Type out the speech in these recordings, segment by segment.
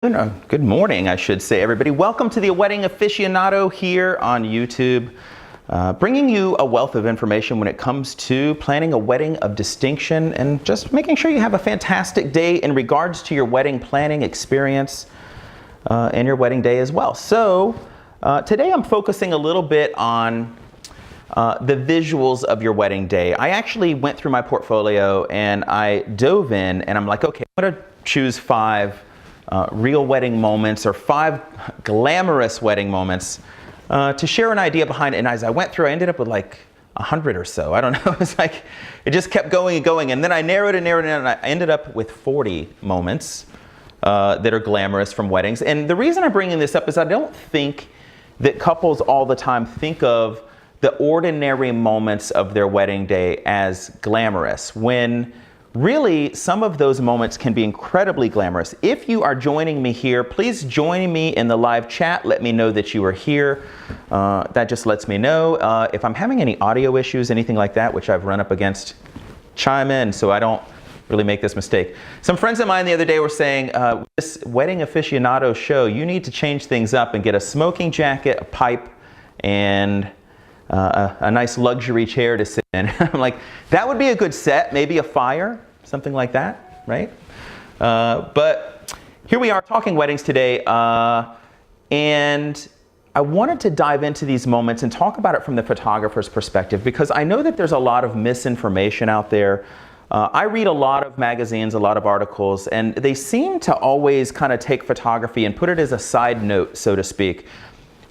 Good morning, I should say, everybody. Welcome to the Wedding Aficionado here on YouTube, bringing you a wealth of information when it comes to planning a wedding of distinction and just making sure you have a fantastic day in regards to your wedding planning experience and your wedding day as well. So today I'm focusing a little bit on the visuals of your wedding day. I actually went through my portfolio and I dove in and I'm like, okay, I'm going to choose 5 real wedding moments or 5 glamorous wedding moments to share an idea behind it. And as I went through, I ended up with like 100 or so. I don't know. It's like it just kept going and going. And then I narrowed and I ended up with 40 moments that are glamorous from weddings. And the reason I'm bringing this up is I don't think that couples all the time think of the ordinary moments of their wedding day as glamorous, when really, some of those moments can be incredibly glamorous. If you are joining me here, please join me in the live chat. Let me know that you are here. That just lets me know. If I'm having any audio issues, anything like that, which I've run up against, chime in so I don't really make this mistake. Some friends of mine the other day were saying, this Wedding Aficionado show, you need to change things up and get a smoking jacket, a pipe, and a nice luxury chair to sit in. I'm like, that would be a good set, maybe a fire, something like that, right? But here we are talking weddings today, and I wanted to dive into these moments and talk about it from the photographer's perspective, because I know that there's a lot of misinformation out there. I read a lot of magazines, a lot of articles, and they seem to always kind of take photography and put it as a side note, so to speak.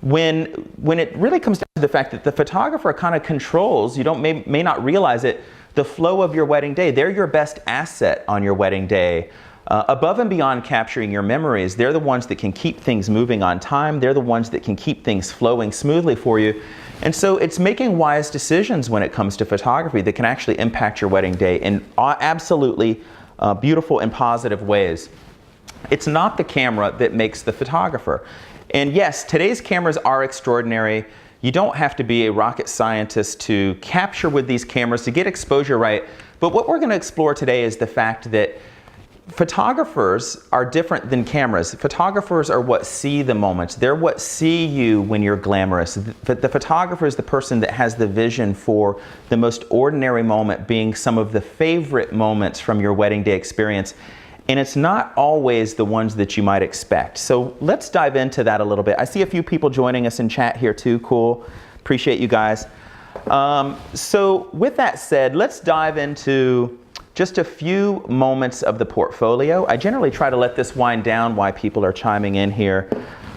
When it really comes down to the fact that the photographer kind of controls, you may not realize it, the flow of your wedding day. They're your best asset on your wedding day. Above and beyond capturing your memories, they're the ones that can keep things moving on time. They're the ones that can keep things flowing smoothly for you. And so it's making wise decisions when it comes to photography that can actually impact your wedding day in absolutely beautiful and positive ways. It's not the camera that makes the photographer. And yes, today's cameras are extraordinary. You don't have to be a rocket scientist to capture with these cameras to get exposure right. But what we're going to explore today is the fact that photographers are different than cameras. Photographers are what see the moments. They're what see you when you're glamorous. The photographer is the person that has the vision for the most ordinary moment being some of the favorite moments from your wedding day experience. And it's not always the ones that you might expect. So let's dive into that a little bit. I see a few people joining us in chat here too. Cool. Appreciate you guys. So with that said, let's dive into just a few moments of the portfolio. I generally try to let this wind down while people are chiming in here.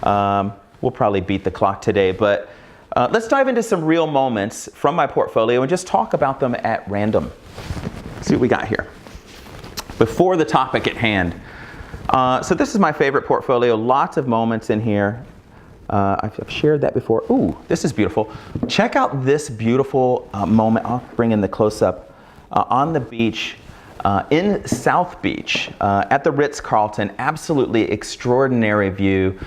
We'll probably beat the clock today, but let's dive into some real moments from my portfolio and just talk about them at random. See what we got here before the topic at hand. So this is my favorite portfolio. Lots of moments in here. I've shared that before. Ooh, this is beautiful. Check out this beautiful moment. I'll bring in the close-up on the beach in South Beach at the Ritz-Carlton. Absolutely extraordinary view.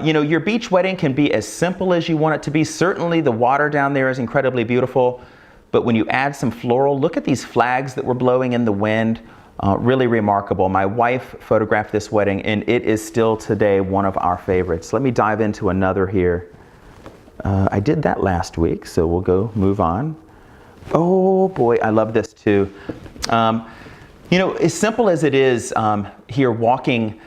You know, your beach wedding can be as simple as you want it to be. Certainly the water down there is incredibly beautiful. But when you add some floral, look at these flags that were blowing in the wind. Really remarkable. My wife photographed this wedding and it is still today one of our favorites. Let me dive into another here. I did that last week, so we'll move on. Oh boy, I love this too. You know, as simple as it is here walking,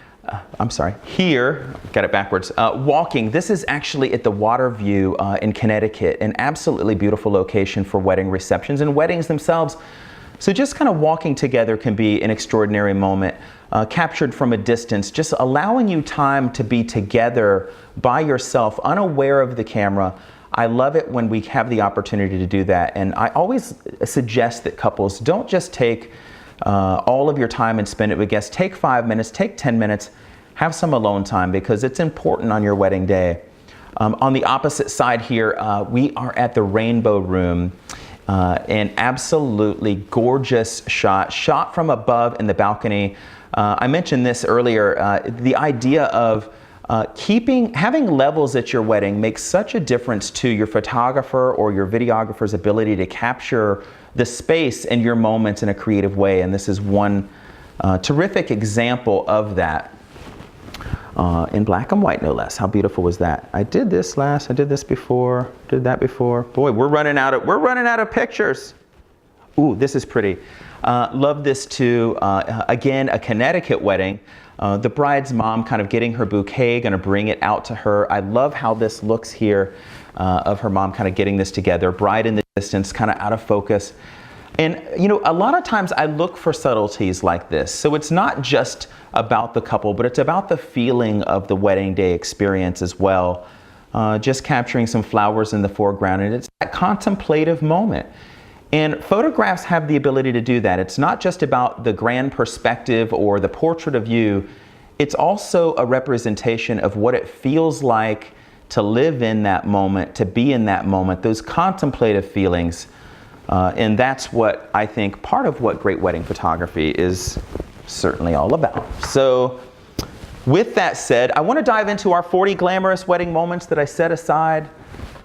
here, got it backwards, walking. This is actually at the Water View in Connecticut, an absolutely beautiful location for wedding receptions and weddings themselves. So just kind of walking together can be an extraordinary moment, captured from a distance, just allowing you time to be together by yourself, unaware of the camera. I love it when we have the opportunity to do that. And I always suggest that couples don't just take all of your time and spend it with guests. Take 5 minutes, take 10 minutes, have some alone time because it's important on your wedding day. On the opposite side here, we are at the Rainbow Room. An absolutely gorgeous shot from above in the balcony. I mentioned this earlier, the idea of having levels at your wedding makes such a difference to your photographer or your videographer's ability to capture the space and your moments in a creative way. And this is one terrific example of that. in black and white, no less. How beautiful was that? I did this last, I did this before, did that before. Boy, we're running out of pictures. Ooh, this is pretty. Love this too. Again, a Connecticut wedding. The bride's mom kind of getting her bouquet, gonna bring it out to her. I love how this looks here, of her mom kind of getting this together. Bride in the distance, kind of out of focus. And you know, a lot of times I look for subtleties like this. So it's not just about the couple, but it's about the feeling of the wedding day experience as well. Just capturing some flowers in the foreground, and it's that contemplative moment. And photographs have the ability to do that. It's not just about the grand perspective or the portrait of you. It's also a representation of what it feels like to live in that moment, to be in that moment, those contemplative feelings. And that's what I think part of what great wedding photography is certainly all about. So with that said, I want to dive into our 40 glamorous wedding moments that I set aside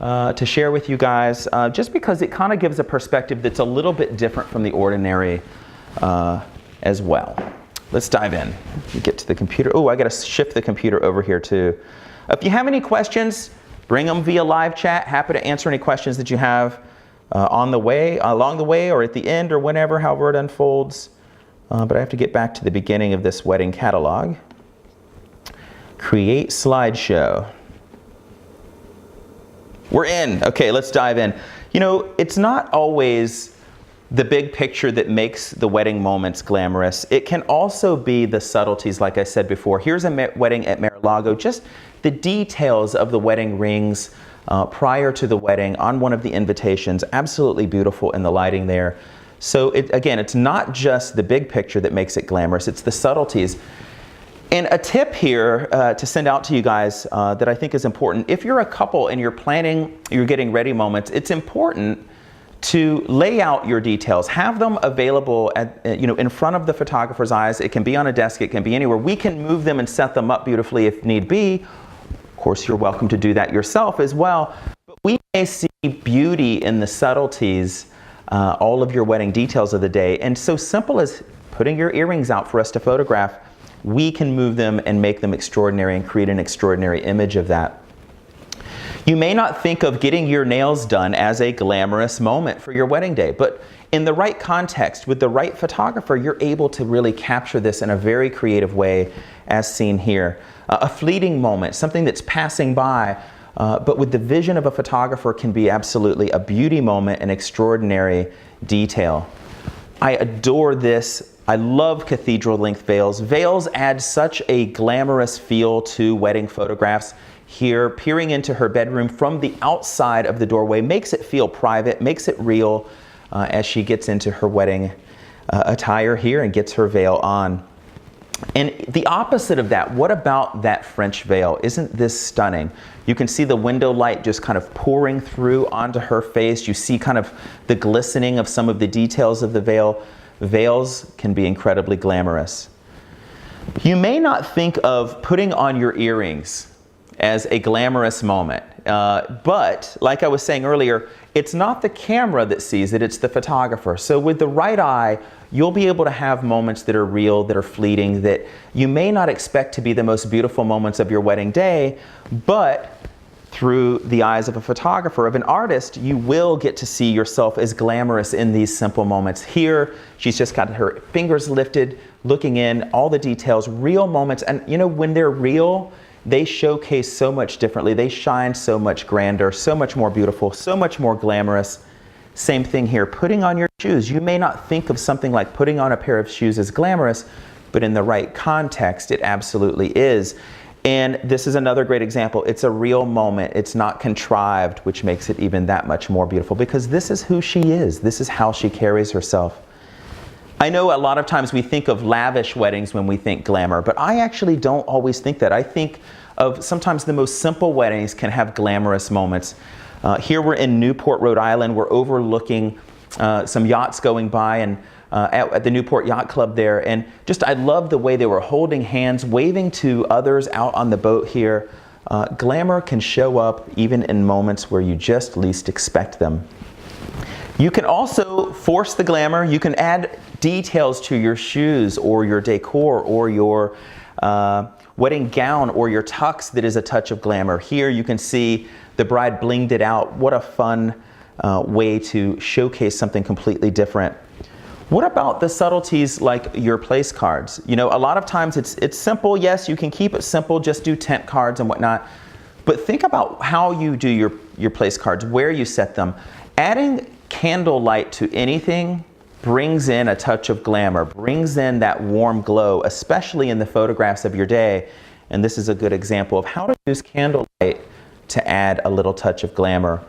to share with you guys, just because it kind of gives a perspective that's a little bit different from the ordinary as well. Let's dive in. Get to the computer. Oh, I got to shift the computer over here too. If you have any questions, bring them via live chat. Happy to answer any questions that you have along the way, or at the end, or whenever, however it unfolds. But I have to get back to the beginning of this wedding catalog. Create slideshow. We're in. Okay, let's dive in. You know, it's not always the big picture that makes the wedding moments glamorous. It can also be the subtleties, like I said before. Here's a wedding at Mar-a-Lago, just the details of the wedding rings prior to the wedding on one of the invitations. Absolutely beautiful in the lighting there. So again, it's not just the big picture that makes it glamorous, it's the subtleties. And a tip here to send out to you guys that I think is important. If you're a couple and you're planning, you're getting ready moments, it's important to lay out your details. Have them available at, in front of the photographer's eyes. It can be on a desk, it can be anywhere. We can move them and set them up beautifully if need be. Of course, you're welcome to do that yourself as well. But we may see beauty in the subtleties, all of your wedding details of the day. And so simple as putting your earrings out for us to photograph, we can move them and make them extraordinary and create an extraordinary image of that. You may not think of getting your nails done as a glamorous moment for your wedding day, but in the right context, with the right photographer, you're able to really capture this in a very creative way, as seen here. A fleeting moment, something that's passing by, but with the vision of a photographer can be absolutely a beauty moment, an extraordinary detail. I adore this. I love cathedral length veils. Veils add such a glamorous feel to wedding photographs. Here, peering into her bedroom from the outside of the doorway makes it feel private, makes it real as she gets into her wedding attire here and gets her veil on. And the opposite of that, what about that French veil? Isn't this stunning? You can see the window light just kind of pouring through onto her face. You see kind of the glistening of some of the details of the veil. Veils can be incredibly glamorous. You may not think of putting on your earrings as a glamorous moment, but like I was saying earlier, it's not the camera that sees it, it's the photographer. So with the right eye, you'll be able to have moments that are real, that are fleeting, that you may not expect to be the most beautiful moments of your wedding day, but through the eyes of a photographer, of an artist, you will get to see yourself as glamorous in these simple moments. Here, she's just got her fingers lifted, looking in, all the details, real moments. And you know, when they're real, they showcase so much differently. They shine so much grander, so much more beautiful, so much more glamorous. Same thing here, putting on your shoes. You may not think of something like putting on a pair of shoes as glamorous, but in the right context, it absolutely is. And this is another great example. It's a real moment. It's not contrived, which makes it even that much more beautiful because this is who she is. This is how she carries herself. I know a lot of times we think of lavish weddings when we think glamour, but I actually don't always think that. I think of sometimes the most simple weddings can have glamorous moments. Here we're in Newport, Rhode Island. We're overlooking some yachts going by and at the Newport Yacht Club there, and just I love the way they were holding hands, waving to others out on the boat here. Glamour can show up even in moments where you just least expect them. You can also force the glamour. You can add details to your shoes or your decor or your wedding gown or your tux that is a touch of glamour. Here you can see the bride blinged it out. What a fun way to showcase something completely different. What about the subtleties like your place cards? You know, a lot of times it's simple. Yes, you can keep it simple, just do tent cards and whatnot. But think about how you do your place cards, where you set them. Adding candlelight to anything brings in a touch of glamour, brings in that warm glow, especially in the photographs of your day. And this is a good example of how to use candlelight to add a little touch of glamour.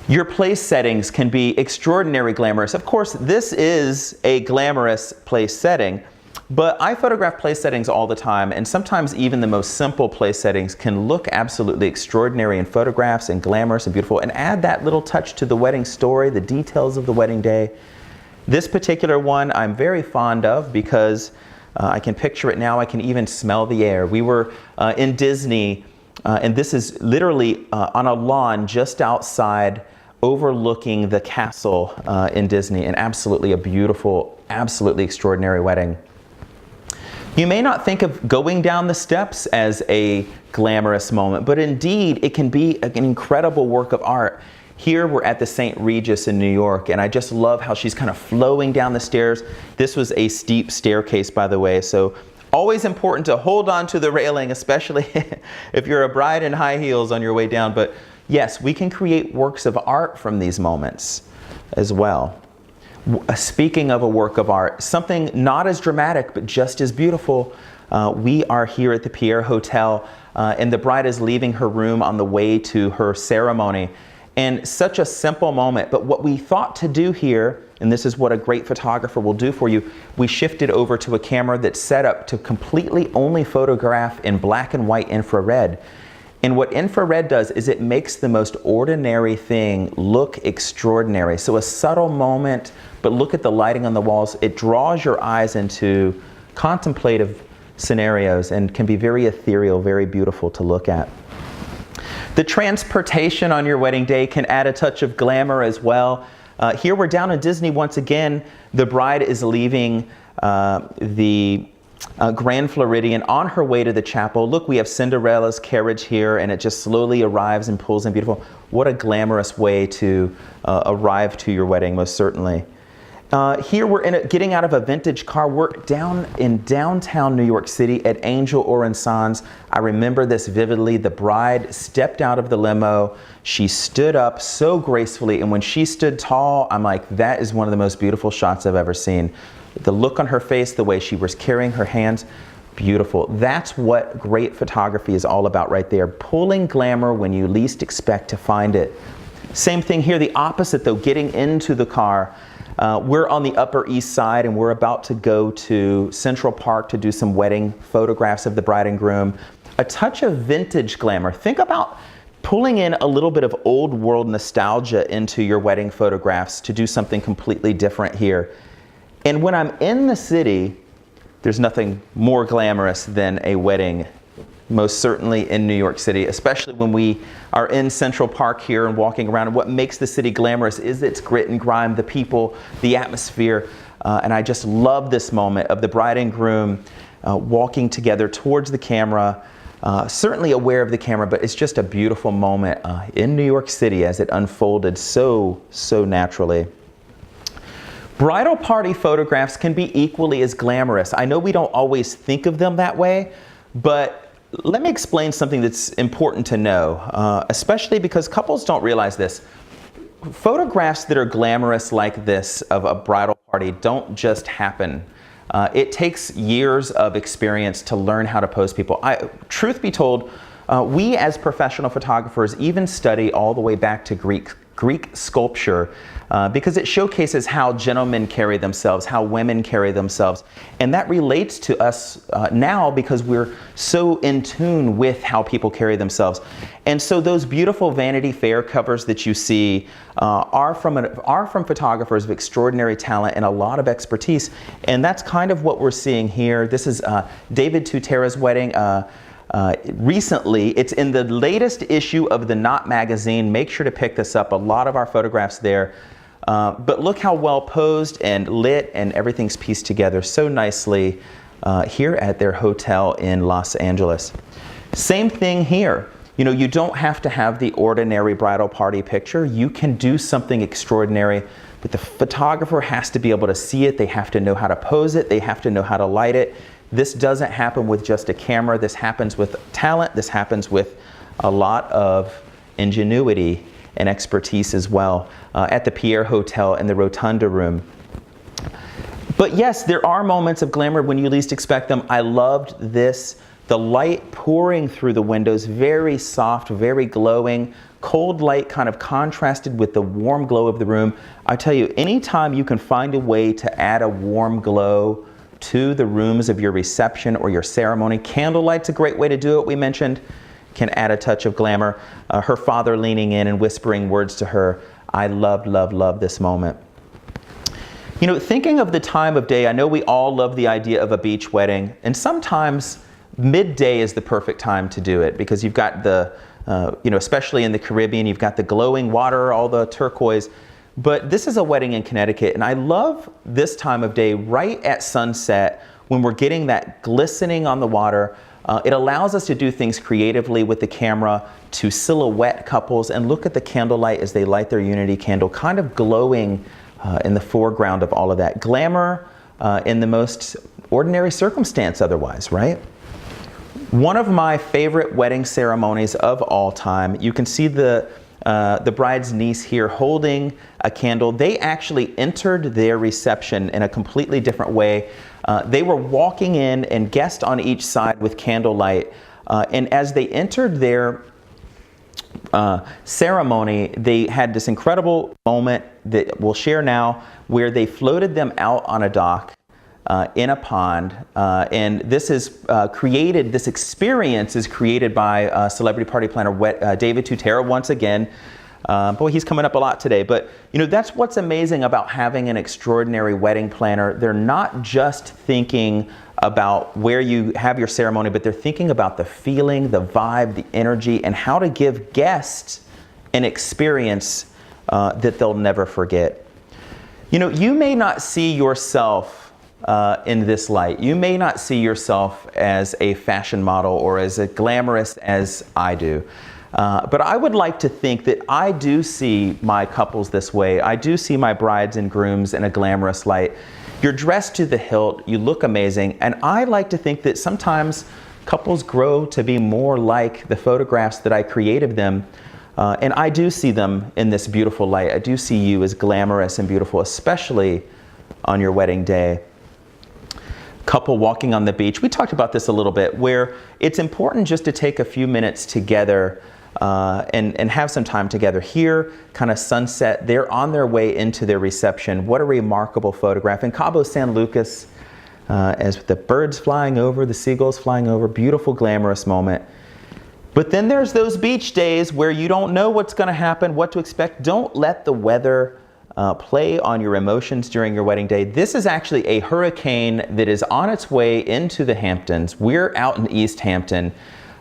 Your place settings can be extraordinarily glamorous. Of course, this is a glamorous place setting, but I photograph place settings all the time, and sometimes even the most simple place settings can look absolutely extraordinary in photographs and glamorous and beautiful, and add that little touch to the wedding story, the details of the wedding day. This particular one I'm very fond of because I can picture it now. I can even smell the air. We were in Disney, and this is literally on a lawn just outside, overlooking the castle in Disney, and absolutely a beautiful, absolutely extraordinary wedding. You may not think of going down the steps as a glamorous moment, but indeed it can be an incredible work of art. Here we're at the St. Regis in New York, and I just love how she's kind of flowing down the stairs. This was a steep staircase, by the way, so always important to hold on to the railing, especially if you're a bride in high heels on your way down. But yes, we can create works of art from these moments as well. Speaking of a work of art, something not as dramatic but just as beautiful, we are here at the Pierre Hotel, and the bride is leaving her room on the way to her ceremony. And such a simple moment, but what we thought to do here, and this is what a great photographer will do for you, we shifted over to a camera that's set up to completely only photograph in black and white infrared. And what infrared does is it makes the most ordinary thing look extraordinary. So a subtle moment, but look at the lighting on the walls. It draws your eyes into contemplative scenarios and can be very ethereal, very beautiful to look at. The transportation on your wedding day can add a touch of glamour as well. Here we're down in Disney once again. The bride is leaving the Grand Floridian on her way to the chapel. Look, we have Cinderella's carriage here, and it just slowly arrives and pulls in. Beautiful. What a glamorous way to arrive to your wedding, most certainly. Here we're getting out of a vintage car. We're down in downtown New York City at Angel Orensan's. I remember this vividly. The bride stepped out of the limo. She stood up so gracefully, and when she stood tall, I'm like, that is one of the most beautiful shots I've ever seen. The look on her face, the way she was carrying her hands, beautiful. That's what great photography is all about right there. Pulling glamour when you least expect to find it. Same thing here, the opposite though, getting into the car. We're on the Upper East Side, and we're about to go to Central Park to do some wedding photographs of the bride and groom. A touch of vintage glamour. Think about pulling in a little bit of old world nostalgia into your wedding photographs to do something completely different here. And when I'm in the city, there's nothing more glamorous than a wedding, most certainly in New York City, especially when we are in Central Park here and walking around. And what makes the city glamorous is its grit and grime, the people, the atmosphere. And I just love this moment of the bride and groom walking together towards the camera, certainly aware of the camera, but it's just a beautiful moment in New York City as it unfolded so naturally. Bridal party photographs can be equally as glamorous. I know we don't always think of them that way, but let me explain something that's important to know, especially because couples don't realize this. Photographs that are glamorous like this of a bridal party don't just happen. It takes years of experience to learn how to pose people. Truth be told, we as professional photographers even study all the way back to Greek sculpture because it showcases how gentlemen carry themselves, how women carry themselves. And that relates to us now because we're so in tune with how people carry themselves. And so those beautiful Vanity Fair covers that you see are from photographers of extraordinary talent and a lot of expertise. And that's kind of what we're seeing here. This is David Tutera's wedding. Recently, it's in the latest issue of the Knot magazine. Make sure to pick this up. A lot of our photographs there. But look how well posed and lit and everything's pieced together so nicely. here at their hotel in Los Angeles. Same thing here. You know, you don't have to have the ordinary bridal party picture. You can do something extraordinary, but the photographer has to be able to see it. They have to know how to pose it. They have to know how to light it. This doesn't happen with just a camera. This happens with talent. This happens with a lot of ingenuity and expertise as well at the Pierre Hotel in the Rotunda room. But yes, there are moments of glamour when you least expect them. I loved this. The light pouring through the windows, very soft, very glowing. Cold light kind of contrasted with the warm glow of the room. I tell you, anytime you can find a way to add a warm glow to the rooms of your reception or your ceremony, candlelight's a great way to do it. We mentioned can add a touch of glamour. Her father leaning in and whispering words to her. I love, love, love this moment. You know, thinking of the time of day, I know we all love the idea of a beach wedding, and sometimes midday is the perfect time to do it because you've got the, you know, especially in the Caribbean, you've got the glowing water, all the turquoise. But this is a wedding in Connecticut, and I love this time of day right at sunset when we're getting that glistening on the water. It allows us to do things creatively with the camera to silhouette couples and look at the candlelight as they light their unity candle, kind of glowing in the foreground of all of that. Glamour in the most ordinary circumstance otherwise, right? One of my favorite wedding ceremonies of all time, you can see the bride's niece here holding a candle. They actually entered their reception in a completely different way. They were walking in and guests on each side with candlelight. And as they entered their ceremony, they had this incredible moment that we'll share now where they floated them out on a dock in a pond. And this is created, this experience is created by celebrity party planner David Tutera once again. Boy, he's coming up a lot today. But you know, that's what's amazing about having an extraordinary wedding planner. They're not just thinking about where you have your ceremony, but they're thinking about the feeling, the vibe, the energy, and how to give guests an experience that they'll never forget. You know, you may not see yourself in this light. You may not see yourself as a fashion model or as glamorous as I do. But I would like to think that I do see my couples this way. I do see my brides and grooms in a glamorous light. You're dressed to the hilt, you look amazing, and I like to think that sometimes couples grow to be more like the photographs that I created them. And I do see them in this beautiful light. I do see you as glamorous and beautiful, especially on your wedding day. Couple walking on the beach. We talked about this a little bit, where it's important just to take a few minutes together and have some time together. Here, kind of sunset, they're on their way into their reception. What a remarkable photograph. In Cabo San Lucas, as the birds flying over, the seagulls flying over, beautiful, glamorous moment. But then there's those beach days where you don't know what's going to happen, what to expect. Don't let the weather play on your emotions during your wedding day. This is actually a hurricane that is on its way into the Hamptons. We're out in East Hampton.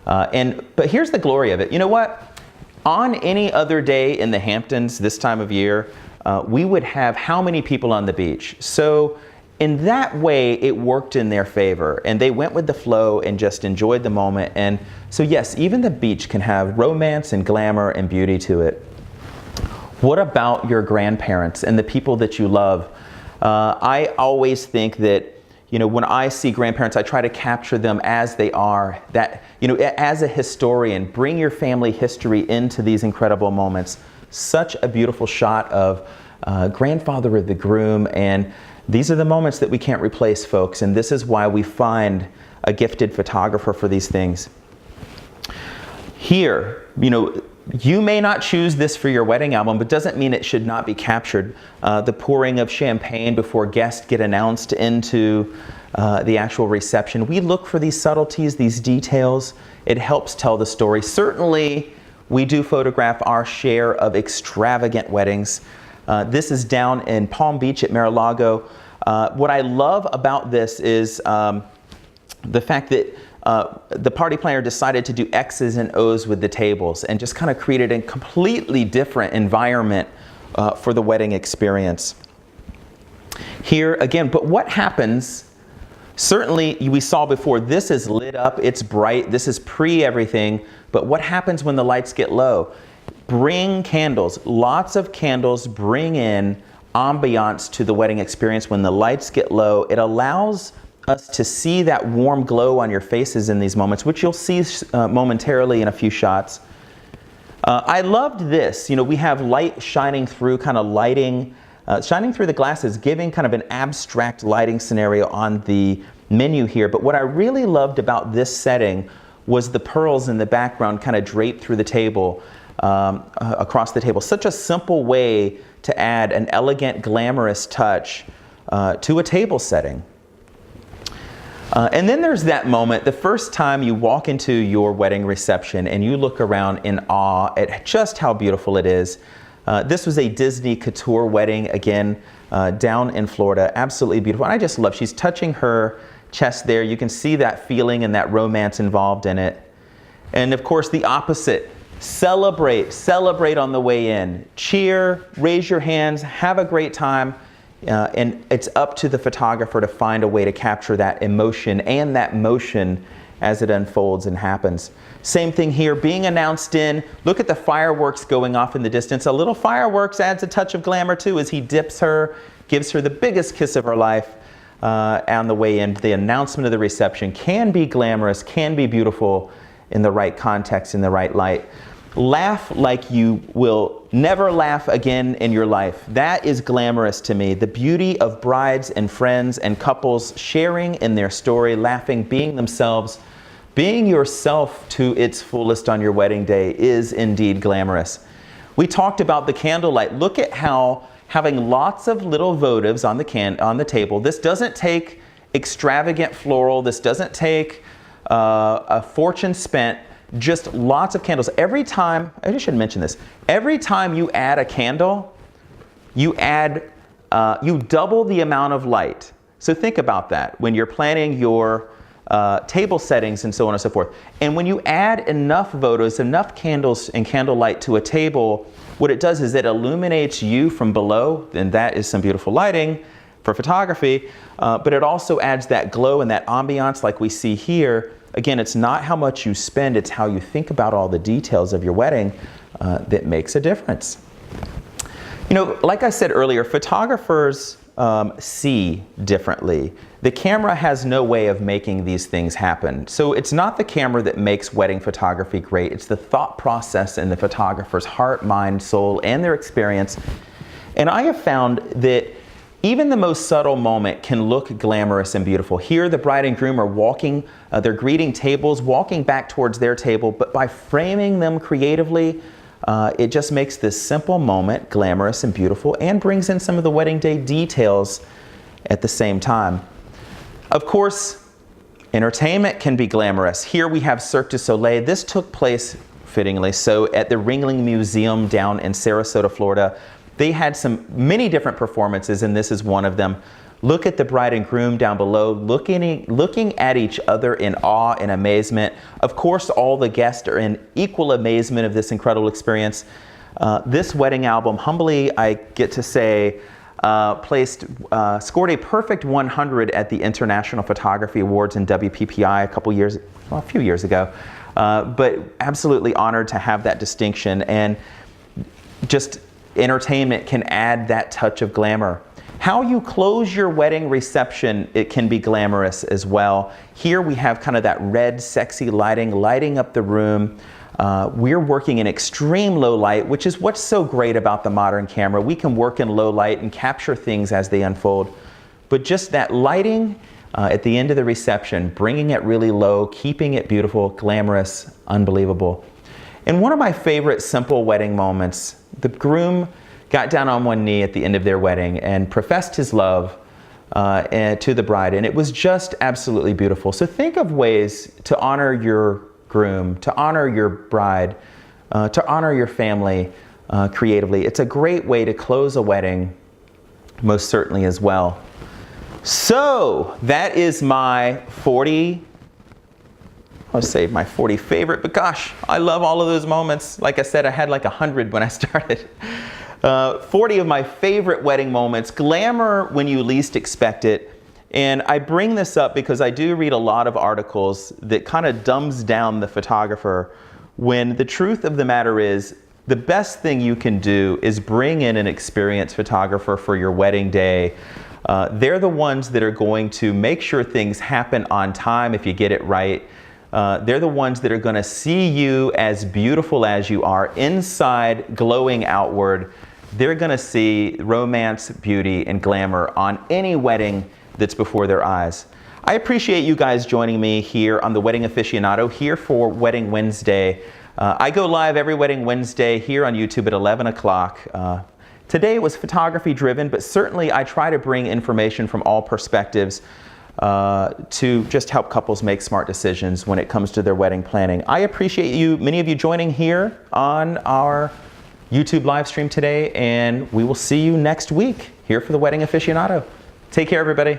But here's the glory of it. You know what? On any other day in the Hamptons this time of year, we would have how many people on the beach? So in that way, it worked in their favor, and they went with the flow and just enjoyed the moment. And so yes, even the beach can have romance and glamour and beauty to it. What about your grandparents and the people that you love? I always think that, you know, when I see grandparents, I try to capture them as they are. That, you know, as a historian, bring your family history into these incredible moments. Such a beautiful shot of grandfather of the groom, and these are the moments that we can't replace, folks, and this is why we find a gifted photographer for these things. Here, you know, you may not choose this for your wedding album, but doesn't mean it should not be captured. The pouring of champagne before guests get announced into the actual reception. We look for these subtleties, these details. It helps tell the story. Certainly, we do photograph our share of extravagant weddings. This is down in Palm Beach at Mar-a-Lago. What I love about this is the fact that the party planner decided to do X's and O's with the tables and just kind of created a completely different environment for the wedding experience. Here again, but what happens Certainly, we saw before, this is lit up, it's bright, this is pre-everything, but what happens when the lights get low? Bring candles, lots of candles bring in ambiance to the wedding experience. When the lights get low, it allows us to see that warm glow on your faces in these moments, which you'll see momentarily in a few shots. I loved this. You know, we have light shining through, kind of lighting, shining through the glasses, giving kind of an abstract lighting scenario on the menu here. But what I really loved about this setting was the pearls in the background kind of draped through the table, across the table. Such a simple way to add an elegant, glamorous touch to a table setting. And then there's that moment, the first time you walk into your wedding reception and you look around in awe at just how beautiful it is. This was a Disney couture wedding, again, down in Florida. Absolutely beautiful. And I just love, she's touching her chest there. You can see that feeling and that romance involved in it. And of course, the opposite. Celebrate on the way in. Cheer, raise your hands, have a great time. And it's up to the photographer to find a way to capture that emotion and that motion as it unfolds and happens. Same thing here, being announced in. Look at the fireworks going off in the distance. A little fireworks adds a touch of glamour too as he dips her, gives her the biggest kiss of her life on the way in. The announcement of the reception can be glamorous, can be beautiful in the right context, in the right light. Laugh like you will never laugh again in your life. That is glamorous to me. The beauty of brides and friends and couples sharing in their story, laughing, being themselves, being yourself to its fullest on your wedding day is indeed glamorous. We talked about the candlelight. Look at how having lots of little votives on the table. This doesn't take extravagant floral. This doesn't take a fortune spent. Just lots of candles. Every time, I should mention this, every time you add a candle, you double the amount of light. So think about that when you're planning your table settings and so on and so forth. And when you add enough votives, enough candles and candlelight to a table, what it does is it illuminates you from below, and that is some beautiful lighting for photography, but it also adds that glow and that ambiance like we see here. Again, it's not how much you spend, it's how you think about all the details of your wedding that makes a difference. You know, like I said earlier, photographers see differently. The camera has no way of making these things happen. So it's not the camera that makes wedding photography great, it's the thought process in the photographer's heart, mind, soul, and their experience. And I have found that even the most subtle moment can look glamorous and beautiful. Here, the bride and groom are walking, they're greeting tables, walking back towards their table, but by framing them creatively, it just makes this simple moment glamorous and beautiful and brings in some of the wedding day details at the same time. Of course, entertainment can be glamorous. Here we have Cirque du Soleil. This took place, fittingly so, at the Ringling Museum down in Sarasota, Florida. They had many different performances, and this is one of them. Look at the bride and groom down below, looking at each other in awe and amazement. Of course, all the guests are in equal amazement of this incredible experience. This wedding album, humbly, I get to say, scored a perfect 100 at the International Photography Awards in WPPI a few years ago. But absolutely honored to have that distinction, and just entertainment can add that touch of glamour. How you close your wedding reception, it can be glamorous as well. Here we have kind of that red, sexy lighting up the room. We're working in extreme low light, which is what's so great about the modern camera. We can work in low light and capture things as they unfold. But just that lighting at the end of the reception, bringing it really low, keeping it beautiful, glamorous, unbelievable. And one of my favorite simple wedding moments, the groom got down on one knee at the end of their wedding and professed his love to the bride, and it was just absolutely beautiful. So think of ways to honor your groom, to honor your bride, to honor your family creatively. It's a great way to close a wedding, most certainly as well. So that is my 40 favorite, but gosh, I love all of those moments. Like I said, I had like 100 when I started. 40 of my favorite wedding moments. Glamour when you least expect it. And I bring this up because I do read a lot of articles that kind of dumbs down the photographer, when the truth of the matter is the best thing you can do is bring in an experienced photographer for your wedding day. They're the ones that are going to make sure things happen on time if you get it right. They're the ones that are going to see you as beautiful as you are, inside glowing outward. They're going to see romance, beauty, and glamour on any wedding that's before their eyes. I appreciate you guys joining me here on the Wedding Aficionado, here for Wedding Wednesday. I go live every Wedding Wednesday here on YouTube at 11 o'clock. Today was photography driven, but certainly I try to bring information from all perspectives to just help couples make smart decisions when it comes to their wedding planning. I appreciate you, many of you joining here on our YouTube live stream today, and we will see you next week here for the Wedding Aficionado. Take care, everybody.